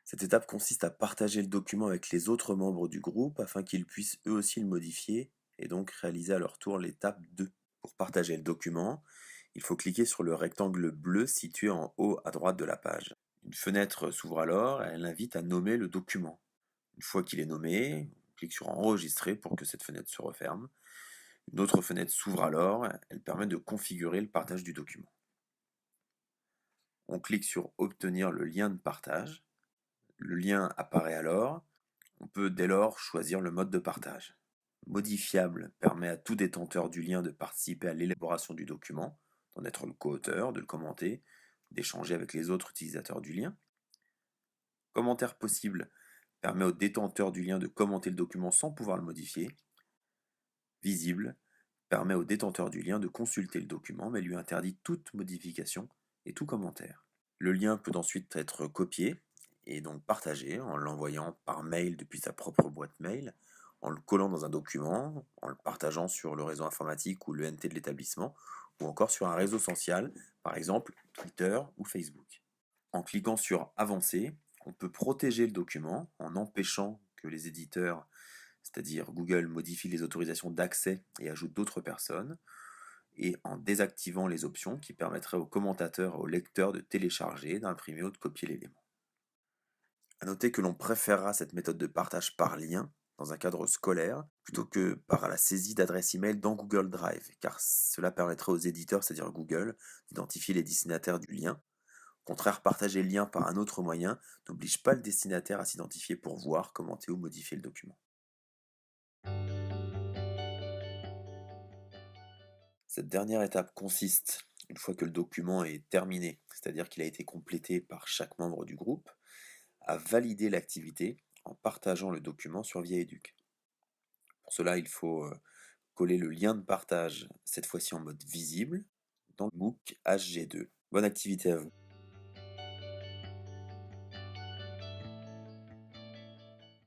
Cette étape consiste à partager le document avec les autres membres du groupe afin qu'ils puissent eux aussi le modifier et donc réaliser à leur tour l'étape 2. Pour partager le document, il faut cliquer sur le rectangle bleu situé en haut à droite de la page. Une fenêtre s'ouvre alors, elle invite à nommer le document. Une fois qu'il est nommé, on clique sur enregistrer pour que cette fenêtre se referme. Une autre fenêtre s'ouvre alors, elle permet de configurer le partage du document. On clique sur obtenir le lien de partage. Le lien apparaît alors. On peut dès lors choisir le mode de partage. Modifiable permet à tout détenteur du lien de participer à l'élaboration du document, d'en être le co-auteur, de le commenter, d'échanger avec les autres utilisateurs du lien. Commentaire possible permet au détenteur du lien de commenter le document sans pouvoir le modifier. Visible permet au détenteur du lien de consulter le document mais lui interdit toute modification et tout commentaire. Le lien peut ensuite être copié et donc partagé en l'envoyant par mail depuis sa propre boîte mail, en le collant dans un document, en le partageant sur le réseau informatique ou le NT de l'établissement, ou encore sur un réseau social, par exemple Twitter ou Facebook. En cliquant sur Avancer, on peut protéger le document en empêchant que les éditeurs, c'est-à-dire Google, modifient les autorisations d'accès et ajoutent d'autres personnes, et en désactivant les options qui permettraient aux commentateurs et aux lecteurs de télécharger, d'imprimer ou de copier l'élément. A noter que l'on préférera cette méthode de partage par lien dans un cadre scolaire plutôt que par la saisie d'adresses email dans Google Drive, car cela permettrait aux éditeurs, c'est-à-dire Google, d'identifier les destinataires du lien. Au contraire, partager le lien par un autre moyen n'oblige pas le destinataire à s'identifier pour voir, commenter ou modifier le document. Cette dernière étape consiste, une fois que le document est terminé, c'est-à-dire qu'il a été complété par chaque membre du groupe, à valider l'activité en partageant le document sur ViaEduc. Pour cela, il faut coller le lien de partage, cette fois-ci en mode visible, dans le MOOC HG2. Bonne activité à vous.